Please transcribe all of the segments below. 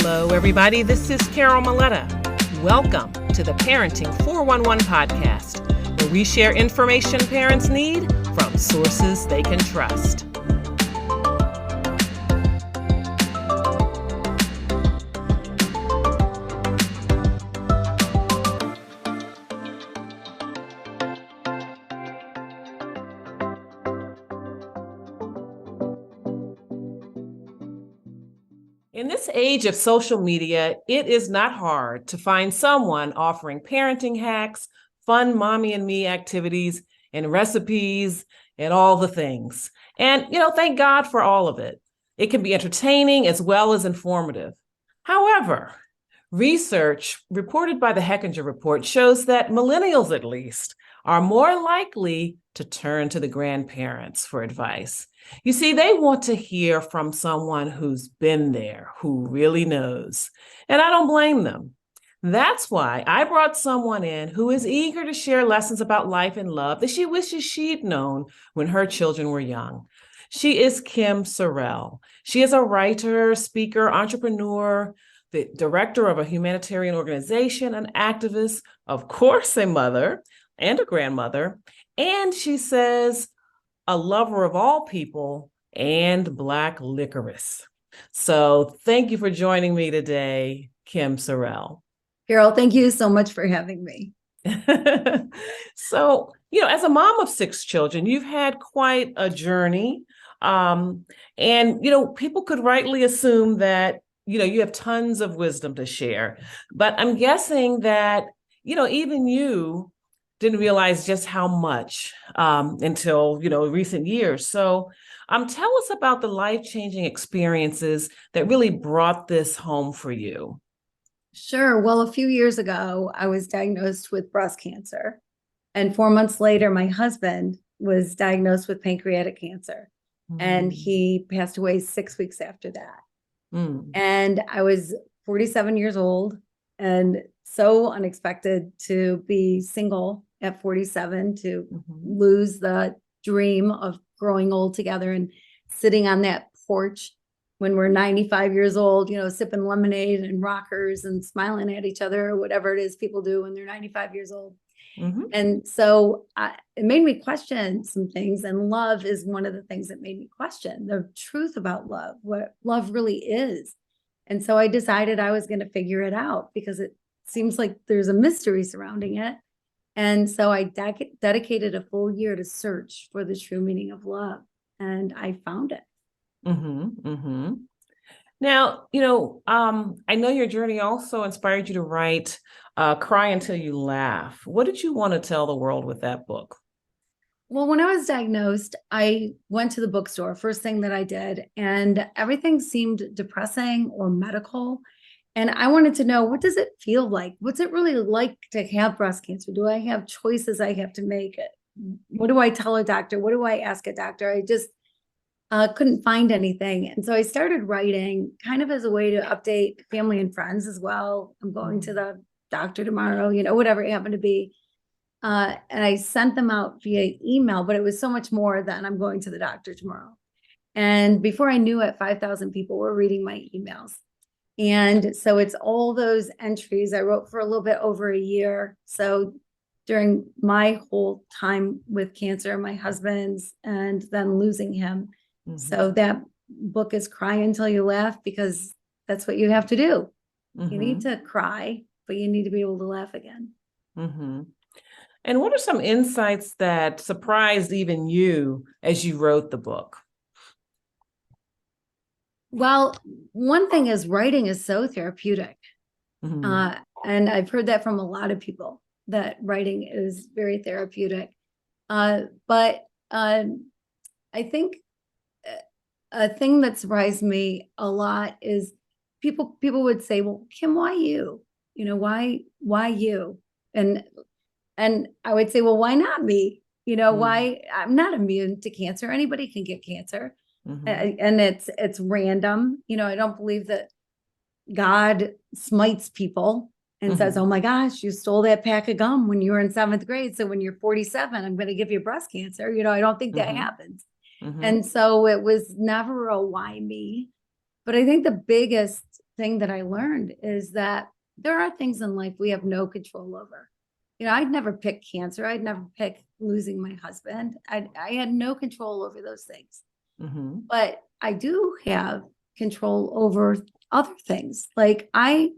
Hello, everybody. This is Carol Maletta. Welcome to the Parenting 411 podcast, where we share information parents need from sources they can trust. In this age of social media, it is not hard to find someone offering parenting hacks, fun mommy and me activities, and recipes, and all the things. And, thank God for all of it. It can be entertaining as well as informative. However, research reported by the Hechinger Report shows that millennials, at least, are more likely to turn to the grandparents for advice. You see, they want to hear from someone who's been there, who really knows. And I don't blame them. That's why I brought someone in who is eager to share lessons about life and love that she wishes she'd known when her children were young. She is Kim Sorrelle. She is a writer, speaker, entrepreneur, the director of a humanitarian organization, an activist, of course, a mother and a grandmother. And she says, a lover of all people and Black licorice. So thank you for joining me today, Kim Sorrelle. Carol, thank you so much for having me. So, as a mom of 6 children, you've had quite a journey. People could rightly assume that, you have tons of wisdom to share. But I'm guessing that, even you didn't realize just how much until, recent years. So tell us about the life-changing experiences that really brought this home for you. Sure. Well, a few years ago, I was diagnosed with breast cancer. And 4 months later, my husband was diagnosed with pancreatic cancer. And he passed away 6 weeks after that. And I was 47 years old and so unexpected to be single at 47, to lose the dream of growing old together and sitting on that porch when we're 95 years old, sipping lemonade and rockers and smiling at each other, or whatever it is people do when they're 95 years old. And so it made me question some things. And love is one of the things that made me question the truth about love, what love really is. And so I decided I was going to figure it out because it seems like there's a mystery surrounding it. And so I dedicated a full year to search for the true meaning of love. And I found it. Now, I know your journey also inspired you to write Cry Until You Laugh. What did you want to tell the world with that book? Well, when I was diagnosed, I went to the bookstore, first thing that I did, and everything seemed depressing or medical. And I wanted to know, what does it feel like? What's it really like to have breast cancer? Do I have choices I have to make? What do I tell a doctor? What do I ask a doctor? I just couldn't find anything. And so I started writing kind of as a way to update family and friends as well. I'm going to the doctor tomorrow, whatever it happened to be. And I sent them out via email, but it was so much more than I'm going to the doctor tomorrow. And before I knew it, 5,000 people were reading my emails. And so it's all those entries I wrote for a little bit over a year. So during my whole time with cancer, my husband's, and then losing him. So that book is Cry Until You Laugh, because that's what you have to do. You need to cry, but you need to be able to laugh again. And what are some insights that surprised even you as you wrote the book? Well, one thing is writing is so therapeutic. And I've heard that from a lot of people, that writing is very therapeutic. But I think a thing that surprised me a lot is people would say, well, Kim, why you? Why you? And I would say, well, why not me? Why? I'm not immune to cancer. Anybody can get cancer. And it's random. I don't believe that God smites people and says, oh my gosh, you stole that pack of gum when you were in 7th grade. So when you're 47, I'm going to give you breast cancer. I don't think that happens. And so it was never a why me. But I think the biggest thing that I learned is that there are things in life we have no control over. I'd never pick cancer. I'd never pick losing my husband. I had no control over those things. Mm-hmm. But I do have control over other things. Like I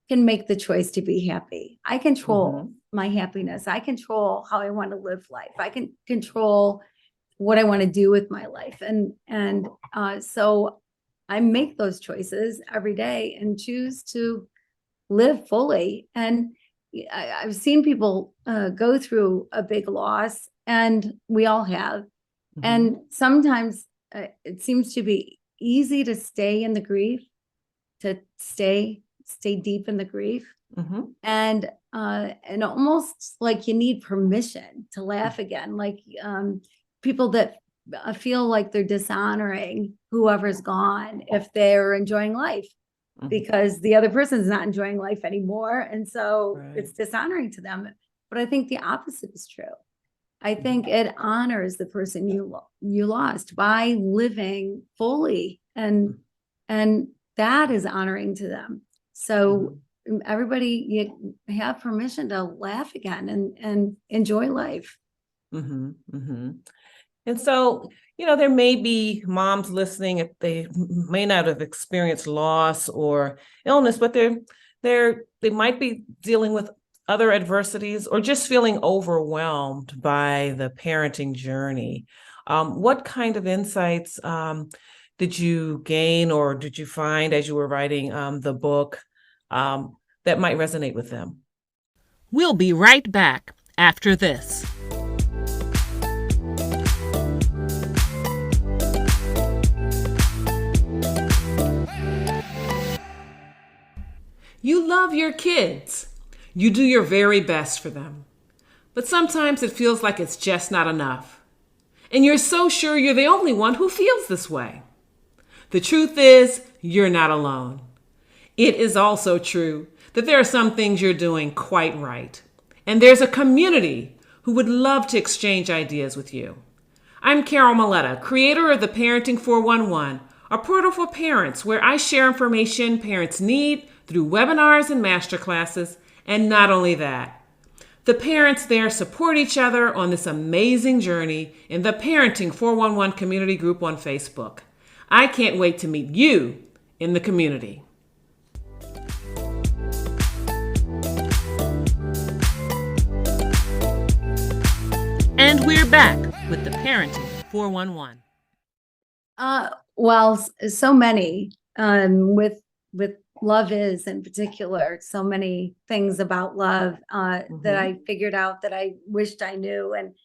can make the choice to be happy. I control my happiness. I control how I want to live life. I can control what I want to do with my life. So I make those choices every day and choose to live fully. And I've seen people go through a big loss, and we all have. Mm-hmm. And sometimes it seems to be easy to stay in the grief, to stay deep in the grief. Mm-hmm. And almost like you need permission to laugh again. Like people that feel like they're dishonoring whoever's gone if they're enjoying life, because the other person's not enjoying life anymore. And so it's dishonoring to them. But I think the opposite is true. I think it honors the person you lost by living fully, and that is honoring to them. So everybody, you have permission to laugh again and enjoy life. Mm-hmm. Mm-hmm. And so, there may be moms listening if they may not have experienced loss or illness, but they might be dealing with other adversities or just feeling overwhelmed by the parenting journey. What kind of insights did you gain or did you find as you were writing the book that might resonate with them? We'll be right back after this. You love your kids. You do your very best for them. But sometimes it feels like it's just not enough. And you're so sure you're the only one who feels this way. The truth is, you're not alone. It is also true that there are some things you're doing quite right. And there's a community who would love to exchange ideas with you. I'm Carol Maletta, creator of the Parenting 411, a portal for parents where I share information parents need through webinars and masterclasses. And not only that, the parents there support each other on this amazing journey in the Parenting 411 community group on Facebook. I can't wait to meet you in the community. And we're back with the Parenting 411. Well, so many with love is in particular, so many things about love that I figured out that I wished I knew. And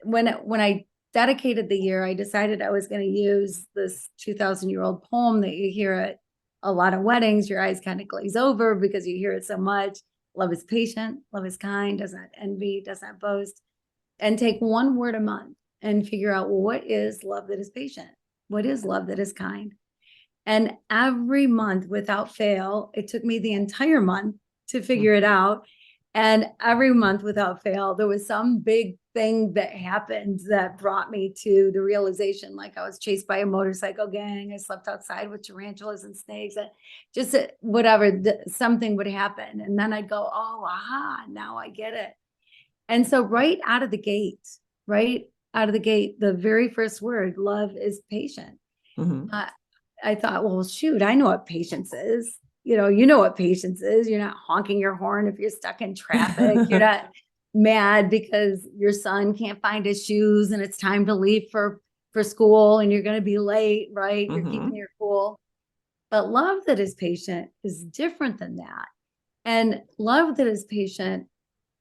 when I dedicated the year, I decided I was going to use this 2,000-year-old poem that you hear at a lot of weddings. Your eyes kind of glaze over because you hear it so much. Love is patient, love is kind, does not envy, does not boast. And take one word a month and figure out, well, what is love that is patient? What is love that is kind? And every month without fail, it took me the entire month to figure it out. And every month without fail, there was some big thing that happened that brought me to the realization, like I was chased by a motorcycle gang. I slept outside with tarantulas and snakes, and just whatever, something would happen. And then I'd go, oh, aha, now I get it. And so right out of the gate, the very first word, love is patient. I thought, well, shoot, I know what patience is. You know what patience is. You're not honking your horn if you're stuck in traffic. You're not mad because your son can't find his shoes and it's time to leave for school and you're going to be late, right? You're keeping your cool. But love that is patient is different than that. And love that is patient,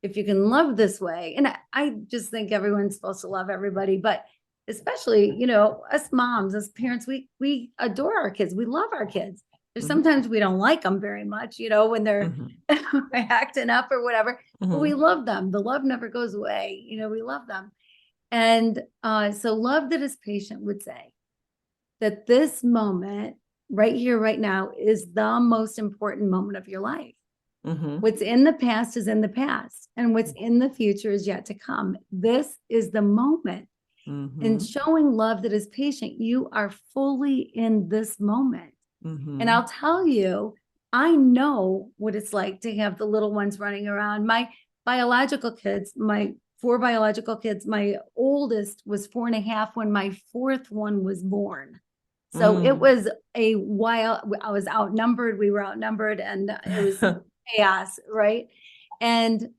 if you can love this way, and I just think everyone's supposed to love everybody, but especially, us moms, as parents, we adore our kids. We love our kids. There's sometimes we don't like them very much, when they're acting up or whatever, but we love them. The love never goes away. We love them. And so love that is patient would say that this moment right here, right now is the most important moment of your life. What's in the past is in the past, and what's in the future is yet to come. This is the moment. In showing love that is patient, you are fully in this moment. And I'll tell you, I know what it's like to have the little ones running around. My biological kids, my four biological kids, my oldest was 4.5 when my fourth one was born. So it Mm. was a while. I was outnumbered. We were outnumbered, and it was chaos, right? And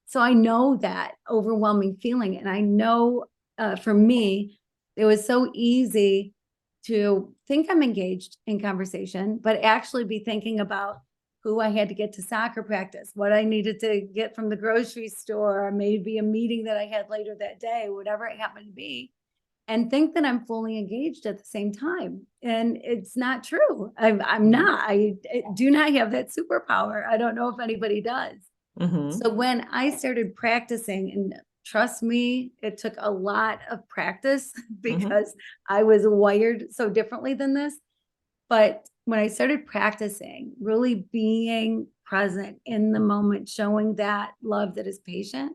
so I know that overwhelming feeling, and I know for me, it was so easy to think I'm engaged in conversation, but actually be thinking about who I had to get to soccer practice, what I needed to get from the grocery store, or maybe a meeting that I had later that day, whatever it happened to be, and think that I'm fully engaged at the same time. And it's not true. I'm not. I do not have that superpower. I don't know if anybody does. Mm-hmm. So when I started practicing, and trust me, it took a lot of practice Mm-hmm. because I was wired so differently than this. But when I started practicing, really being present in the moment, showing that love that is patient,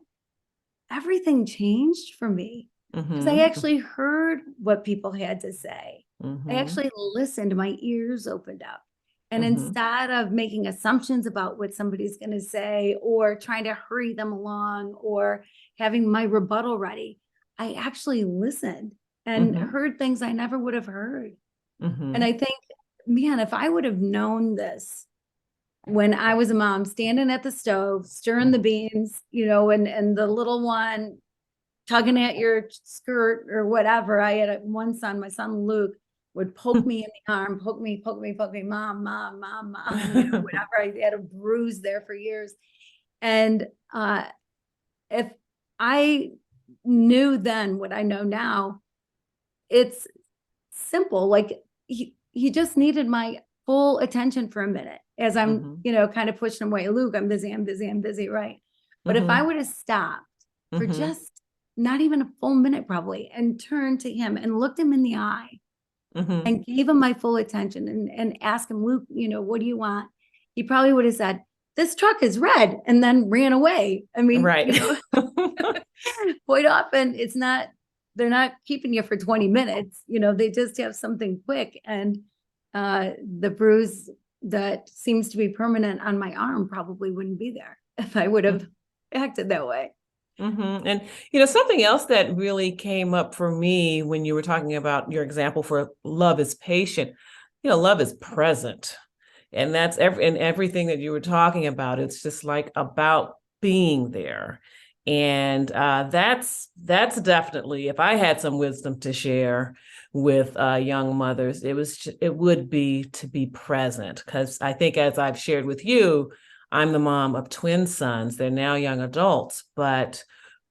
everything changed for me because I Mm-hmm. actually heard what people had to say. I Mm-hmm. actually listened, my ears opened up. And Mm-hmm. instead of making assumptions about what somebody's going to say or trying to hurry them along or having my rebuttal ready, I actually listened and Mm-hmm. heard things I never would have heard. And Mm-hmm. I think, man, if I would have known this when I was a mom, standing at the stove, stirring the beans, and the little one tugging at your skirt or whatever. I had one son, my son Luke, would poke me in the arm, poke me, poke me, poke me, mom, mom, mom, mom, whatever. I had a bruise there for years. And if I knew then what I know now, it's simple. Like he just needed my full attention for a minute as I'm, Mm-hmm. kind of pushing him away. Luke, I'm busy, I'm busy, I'm busy, right? But if I Mm-hmm. would have stopped for Mm-hmm. just not even a full minute, probably, and turned to him and looked him in the eye Mm-hmm. and gave him my full attention and asked him, Luke, what do you want? He probably would have said, "This truck is red," and then ran away. I mean, Right. quite often they're not keeping you for 20 minutes. They just have something quick. And the bruise that seems to be permanent on my arm probably wouldn't be there if I would have acted that way. Mm-hmm. And something else that really came up for me when you were talking about your example for love is patient, love is present. And that's everything that you were talking about. It's just like about being there. And that's definitely, if I had some wisdom to share with young mothers, it would be to be present. Because I think, as I've shared with you, I'm the mom of twin sons. They're now young adults, but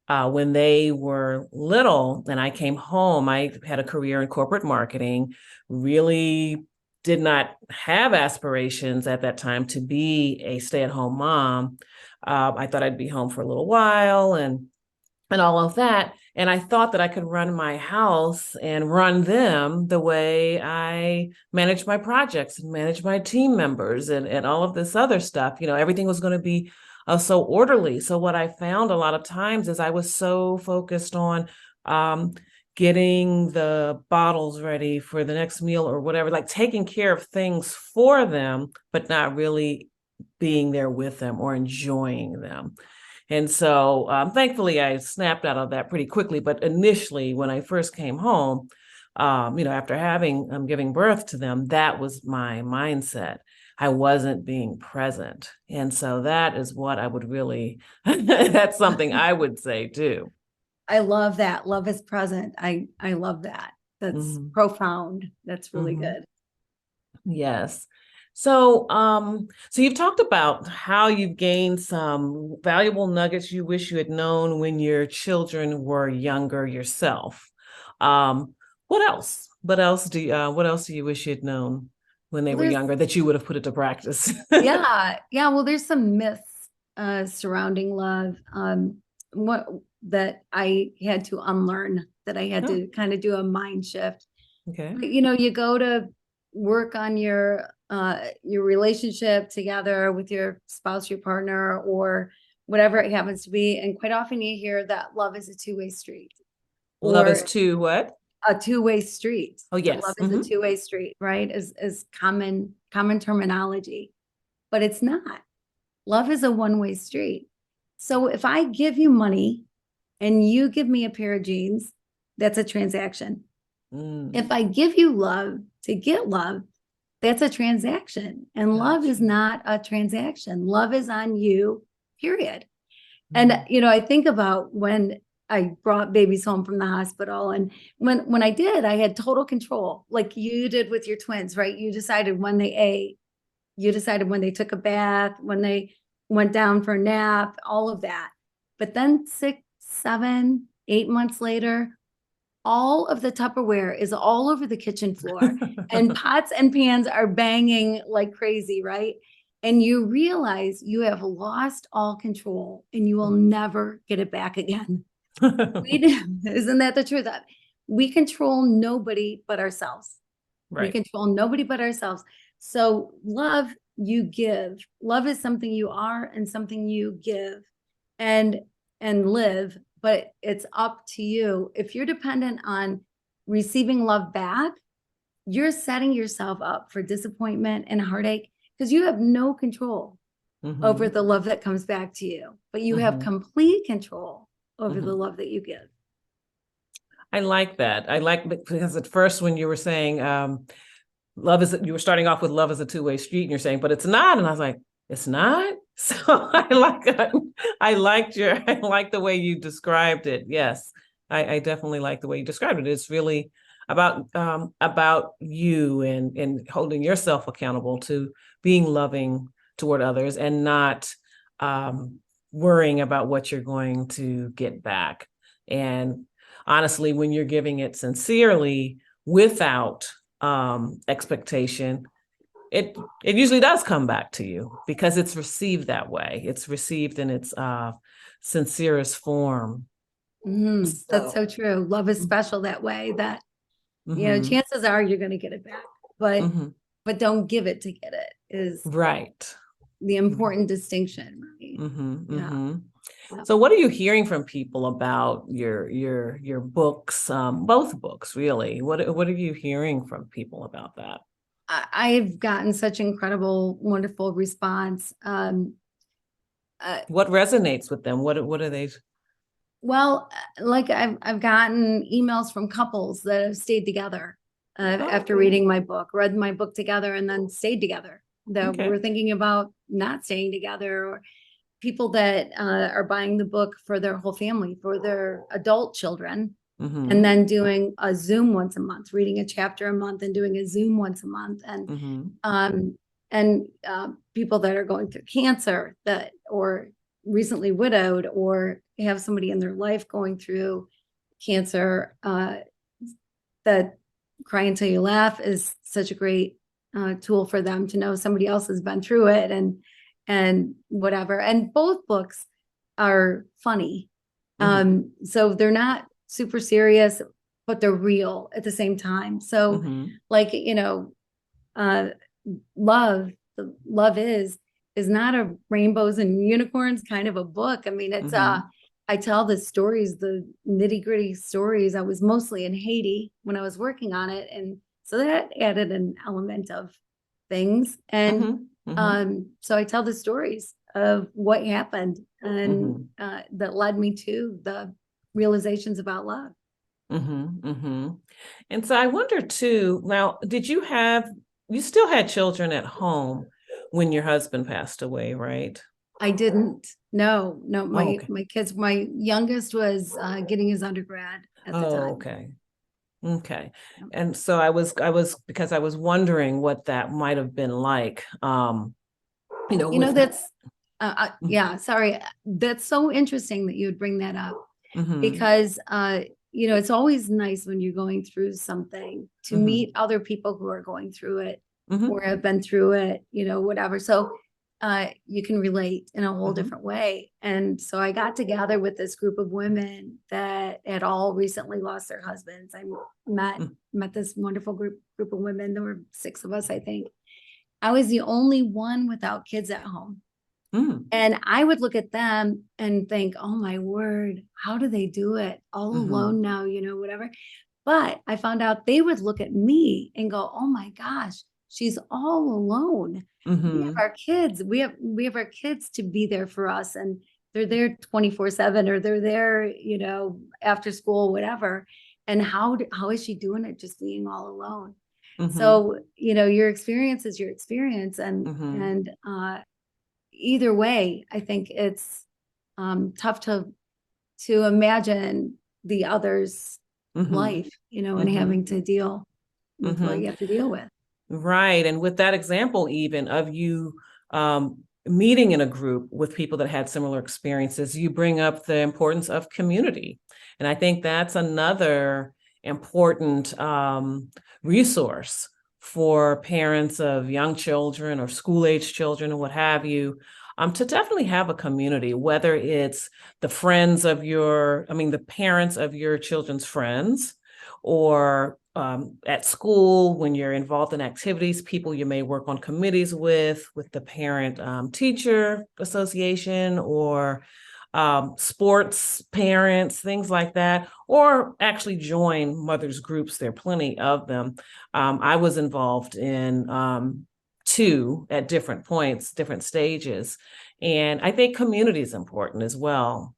when they were little and I came home, I had a career in corporate marketing, really did not have aspirations at that time to be a stay-at-home mom. I thought I'd be home for a little while and all of that. And I thought that I could run my house and run them the way I manage my projects and manage my team members and all of this other stuff. Everything was going to be so orderly. So what I found a lot of times is I was so focused on um, getting the bottles ready for the next meal or whatever, like taking care of things for them, but not really being there with them or enjoying them. And so thankfully, I snapped out of that pretty quickly. But initially, when I first came home, after having giving birth to them, that was my mindset. I wasn't being present. And so that is what I would really, that's something I would say too. I love that. Love is present. I love that. That's Hmm. profound. That's really Hmm. good. Yes. So you've talked about how you've gained some valuable nuggets you wish you had known when your children were younger yourself. Um, what else? What else do you wish you had known when they Well, were there's younger that you would have put it to practice? yeah, yeah. Well, there's some myths surrounding love. What that I had to unlearn, that I had Oh, to kind of do a mind shift. okay. But, you go to work on your relationship together with your spouse, your partner, or whatever it happens to be, and quite often you hear that love is a two-way street, Love is or too what? a two-way street. Oh, That love yes. is a two-way street, right? Is common terminology, but it's not. Love is a one-way street. So if I give you money and you give me a pair of jeans, that's a transaction. If I give you love to get love, that's a transaction. And love is Gotcha. not a transaction. Love is on you, period. And I think about when I brought babies home from the hospital, and when I did, I had total control, like you did with your twins, right? You decided when they ate, you decided when they took a bath, when they went down for a nap, all of that. But then 6, 7, 8 months later, all of the Tupperware is all over the kitchen floor and pots and pans are banging like crazy, right? And you realize you have lost all control and you will never get it back again. Isn't that the truth? We control nobody but ourselves. We Right. control nobody but ourselves. So love you give. Love is something you are and something you give and live, but it's up to you. If you're dependent on receiving love back, you're setting yourself up for disappointment and heartache because you have no control over the love that comes back to you, but you have complete control over the love that you give. I like that. I like because at first when you were saying you were starting off with love is a two-way street and you're saying, but it's not. And I was like, it's not. So I like the way you described it. Yes, I definitely like the way you described it. It's really about you and holding yourself accountable to being loving toward others and not worrying about what you're going to get back. And honestly, when you're giving it sincerely without expectation, it usually does come back to you because it's received that way. It's received in its sincerest form. That's so true. Love is special that way that, chances are you're going to get it back, but don't give it to get it is right. the important distinction, right? Yeah. So what are you hearing from people about your books, both books, really? What are you hearing from people about that? I've gotten such incredible, wonderful response. What resonates with them? What are they? Well, like I've gotten emails from couples that have stayed together after reading my book, read my book together, and then stayed together. That Okay. we're thinking about not staying together, or people that are buying the book for their whole family, for their adult children, and then doing a Zoom once a month, reading a chapter a month and doing a Zoom once a month. And people that are going through cancer or recently widowed or have somebody in their life going through cancer, that Cry Until You Laugh is such a great tool for them to know somebody else has been through it and whatever. And both books are funny. So they're not super serious, but they're real at the same time. So like, love is not a rainbows and unicorns kind of a book. I mean, it's I tell the stories, the nitty-gritty stories. I was mostly in Haiti when I was working on it. And so that added an element of things. And so I tell the stories of what happened and that led me to the realizations about love. And so I wonder too, now, you still had children at home when your husband passed away, right? I didn't. No, Okay. my kids, my youngest was getting his undergrad at the time. Okay. Okay. And so because I was wondering what that might have been like, That's yeah, sorry. That's so interesting that you would bring that up because, it's always nice when you're going through something to meet other people who are going through it or have been through it, whatever. So you can relate in a whole different way. And so I got together with this group of women that had all recently lost their husbands. I met this wonderful group of women. There were 6 of us, I think. I was the only one without kids at home. And I would look at them and think, oh my word, how do they do it all alone now, whatever. But I found out they would look at me and go, oh my gosh, she's all alone. We have Mm-hmm. our kids. We have our kids to be there for us, and they're there 24/7, or they're there, after school, whatever. And how is she doing it just being all alone? Mm-hmm. So, your experience is your experience, and Mm-hmm. and either way, I think it's tough to imagine the other's Mm-hmm. life, and Mm-hmm. having to deal with what Mm-hmm. you have to deal with. Right. And with that example, even of you meeting in a group with people that had similar experiences, you bring up the importance of community. And I think that's another important resource for parents of young children or school age children or what have you. To definitely have a community, whether it's the parents of your children's friends, or at school when you're involved in activities, people you may work on committees with the parent teacher association, or sports parents, things like that, or actually join mothers groups. There are plenty of them. I was involved in two at different points, different stages. And I think community is important as well.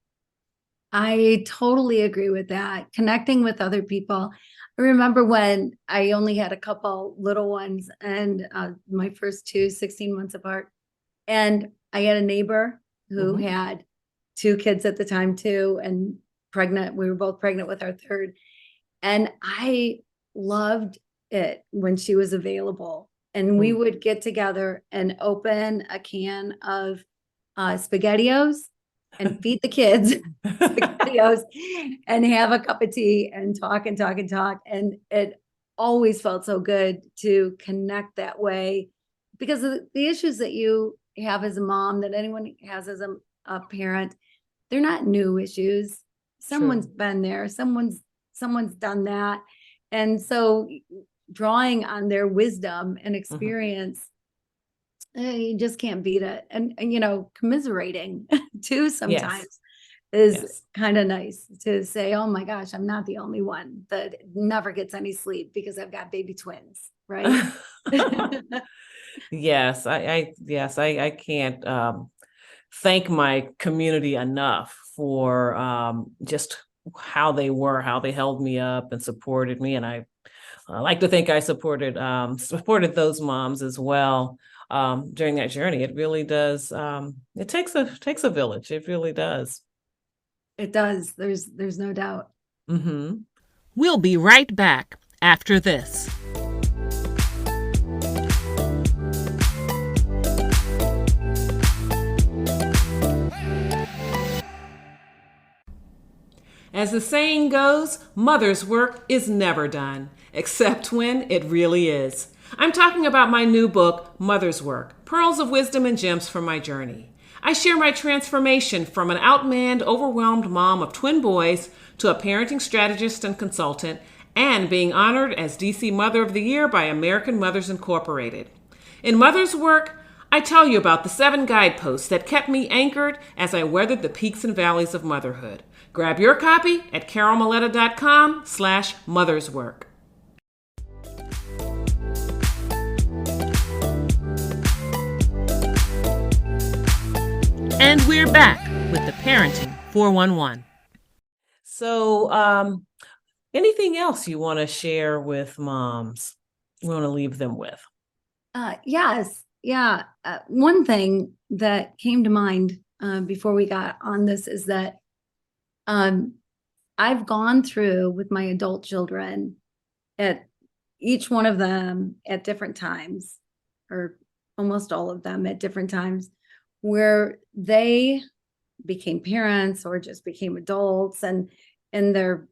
I totally agree with that. Connecting with other people. I remember when I only had a couple little ones, and my first two, 16 months apart. And I had a neighbor who Hmm. had two kids at the time too, and pregnant. We were both pregnant with our third. And I loved it when she was available. And we would get together and open a can of SpaghettiOs and feed the kids SpaghettiOs and have a cup of tea and talk and talk and talk. And it always felt so good to connect that way, because of the issues that you have as a mom, that anyone has as a parent, they're not new issues. Someone's True. been there, someone's done that. And so drawing on their wisdom and Hmm. experience, you just can't beat it. And commiserating too Yes. sometimes is Yes. kind of nice to say, oh my gosh, I'm not the only one that never gets any sleep because I've got baby twins, right? Yes, I can't thank my community enough for just how they held me up and supported me. And I like to think I supported those moms as well during that journey. It really does. It takes a village. It really does. It does. There's no doubt. Hmm. We'll be right back after this. As the saying goes, mother's work is never done, except when it really is. I'm talking about my new book, Mother's Work: Pearls of Wisdom and Gems from My Journey. I share my transformation from an outmanned, overwhelmed mom of twin boys to a parenting strategist and consultant, and being honored as DC Mother of the Year by American Mothers Incorporated. In Mother's Work, I tell you about the 7 guideposts that kept me anchored as I weathered the peaks and valleys of motherhood. Grab your copy at carolmaletta.com/motherswork. And we're back with the Parenting 411. So, anything else you want to share with moms? You want to leave them with? Yes. Yeah. One thing that came to mind before we got on this is that um, I've gone through with my adult children, at each one of them at different times, or almost all of them at different times, where they became parents or just became adults, and in their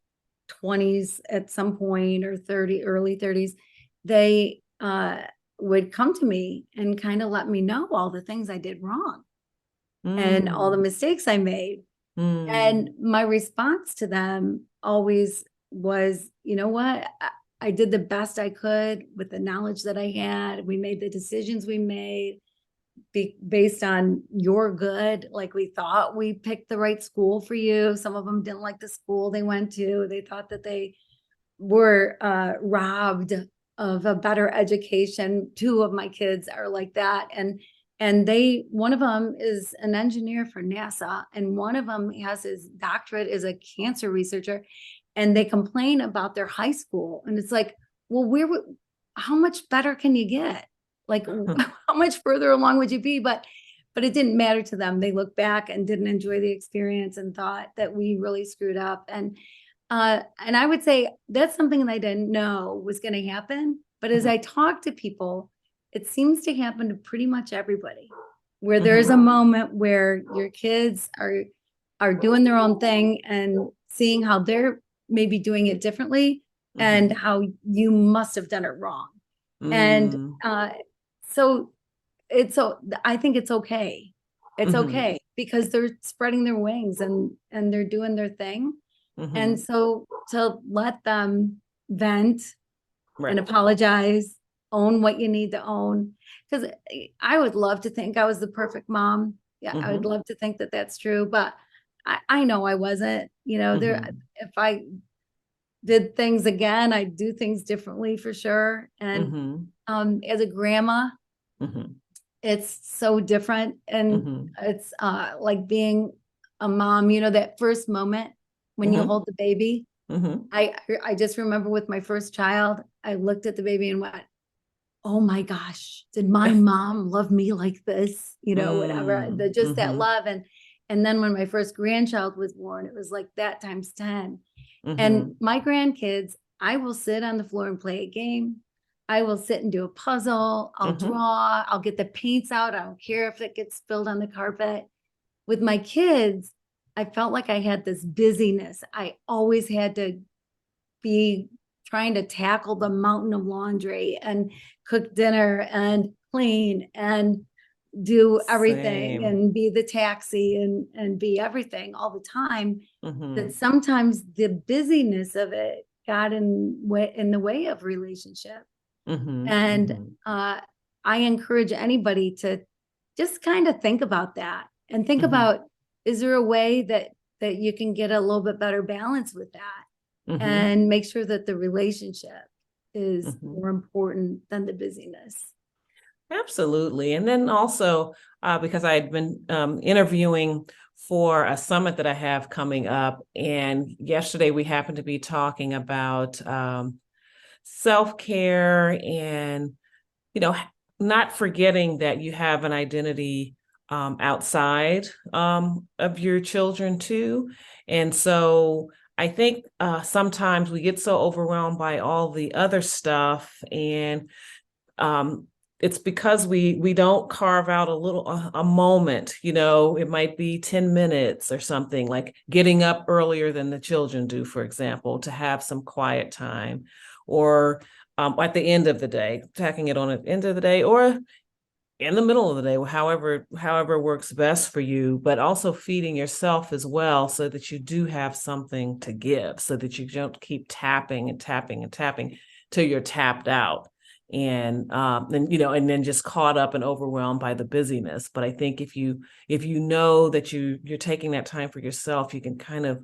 20s at some point, or early 30s, they would come to me and kind of let me know all the things I did wrong and all the Mm, mistakes I made. mm, And my response to them always was, you know what? I did the best I could with the knowledge that I had. We made the decisions we made based on your good. Like, we thought we picked the right school for you. Some of them didn't like the school they went to. They thought that they were robbed of a better education. Two of my kids are like that. And one of them is an engineer for NASA, and one of them has his doctorate as a cancer researcher. And they complain about their high school. And it's like, well, how much better can you get? Like, how much further along would you be? But it didn't matter to them. They looked back and didn't enjoy the experience and thought that we really screwed up. And I would say that's something that I didn't know was going to happen. But as I talk to people, it seems to happen to pretty much everybody, where there's a moment where your kids are doing their own thing and seeing how they're maybe doing it differently and how you must have done it wrong. And so I think it's okay. It's okay because they're spreading their wings and they're doing their thing. And so to let them vent and apologize, own what you need to own. Because I would love to think I was the perfect mom. Yeah, I would love to think that that's true, but I know I wasn't. If I did things again, I'd do things differently for sure. And as a grandma, it's so different. And it's like being a mom, that first moment when you hold the baby. I just remember with my first child, I looked at the baby and went, oh my gosh, did my mom love me like this? Whatever, just that love. And then when my first grandchild was born, it was like that times 10. And my grandkids, I will sit on the floor and play a game. I will sit and do a puzzle. I'll draw. I'll get the paints out. I don't care if it gets spilled on the carpet. With my kids, I felt like I had this busyness. I always had to be trying to tackle the mountain of laundry and cook dinner and clean and do everything and be the taxi and be everything all the time. That sometimes the busyness of it got in the way of relationship. And I encourage anybody to just kind of think about that and think about, is there a way that you can get a little bit better balance with that and make sure that the relationship is more important than the busyness? Absolutely. And then also, because I had been interviewing for a summit that I have coming up, and yesterday we happened to be talking about self-care and, not forgetting that you have an identity outside of your children too. And so I think sometimes we get so overwhelmed by all the other stuff, and it's because we don't carve out a moment, it might be 10 minutes or something, like getting up earlier than the children do, for example, to have some quiet time, or at the end of the day, tacking it on at the end of the day, or in the middle of the day, however works best for you, but also feeding yourself as well, so that you do have something to give, so that you don't keep tapping and tapping and tapping till you're tapped out. And then just caught up and overwhelmed by the busyness. But I think if you know that you're taking that time for yourself, you can kind of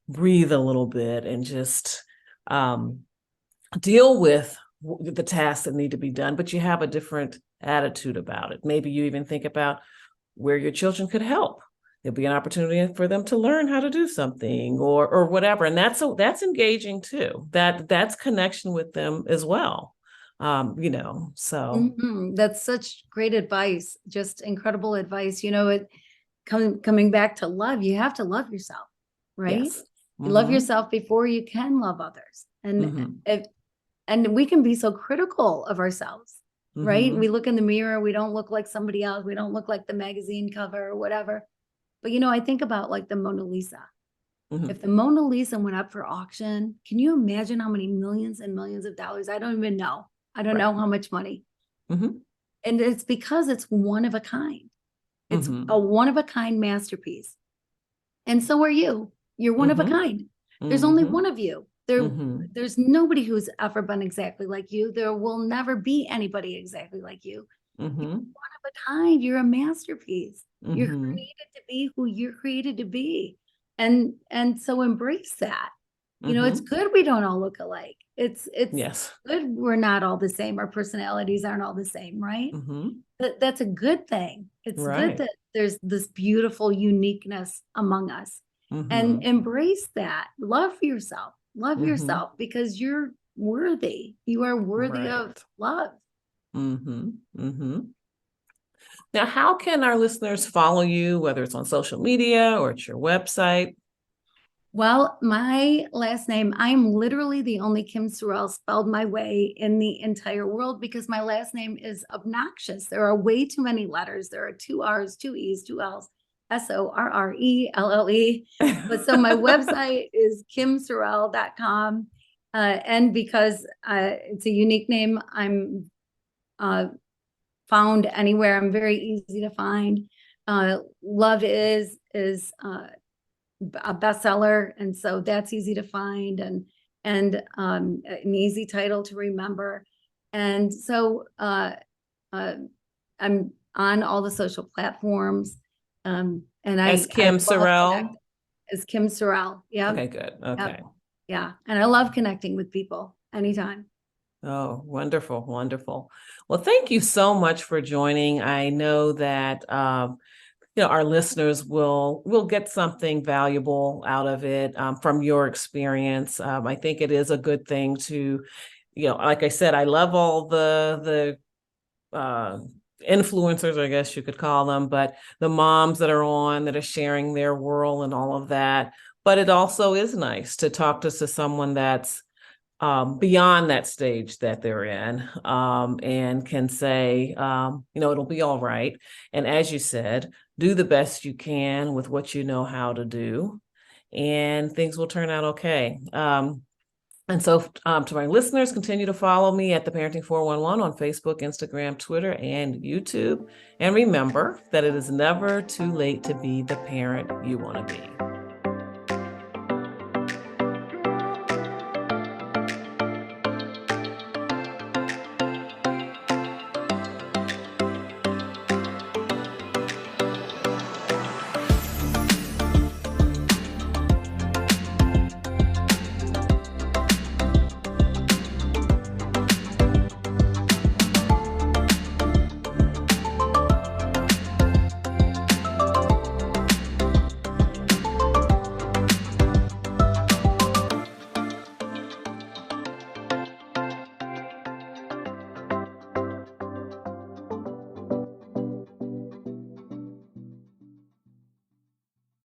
breathe a little bit and just deal with the tasks that need to be done, but you have a different attitude about it. Maybe you even think about where your children could help. There'll be an opportunity for them to learn how to do something or whatever. And that's engaging too. That's connection with them as well. That's such great advice, just incredible advice. Coming back to love, you have to love yourself, right? Yes. You love yourself before you can love others. And we can be so critical of ourselves, right? We look in the mirror, we don't look like somebody else, we don't look like the magazine cover or whatever. But I think about like the Mona Lisa. If the Mona Lisa went up for auction, can you imagine how many millions and millions of dollars? I don't even know. I don't know how much money. And it's because it's one of a kind. It's a one of a kind masterpiece. And so are you. You're one of a kind. There's only one of you. There's nobody who's ever been exactly like you. There will never be anybody exactly like you. You're one of a kind. You're a masterpiece. You're created to be who you're created to be. And so embrace that. It's good we don't all look alike. It's Yes. good we're not all the same. Our personalities aren't all the same, right? Hmm. That's a good thing. It's good Right. that there's this beautiful uniqueness among us, and Hmm. embrace that. Love yourself. Love Hmm. yourself because you're worthy. You are worthy of Right. love. Hmm. Hmm. Now, how can our listeners follow you, whether it's on social media or at your website? Well, my last name, I'm literally the only Kim Sorrelle spelled my way in the entire world because my last name is obnoxious. There are way too many letters. There are two R's, two E's, two L's, Sorrelle. But so my website is kimsorrelle.com. And because it's a unique name, I'm found anywhere. I'm very easy to find. Love is a bestseller, and so that's easy to find, and an easy title to remember. And so I'm on all the social platforms, and As I Kim love Sorrelle? connecting. As Kim Sorrelle. Yep, Okay, good. yep, Okay. yeah, and I love connecting with people anytime. Oh, wonderful, wonderful. Well, thank you so much for joining. I know that our listeners will get something valuable out of it from your experience. I think it is a good thing to, like I said, I love all the influencers, I guess you could call them, but the moms that are on that are sharing their world and all of that. But it also is nice to talk to someone that's beyond that stage that they're in, and can say, it'll be all right. And as you said, do the best you can with what you know how to do, and things will turn out okay. And so, to my listeners, continue to follow me at the Parenting 411 on Facebook, Instagram, Twitter, and YouTube. And remember that it is never too late to be the parent you want to be.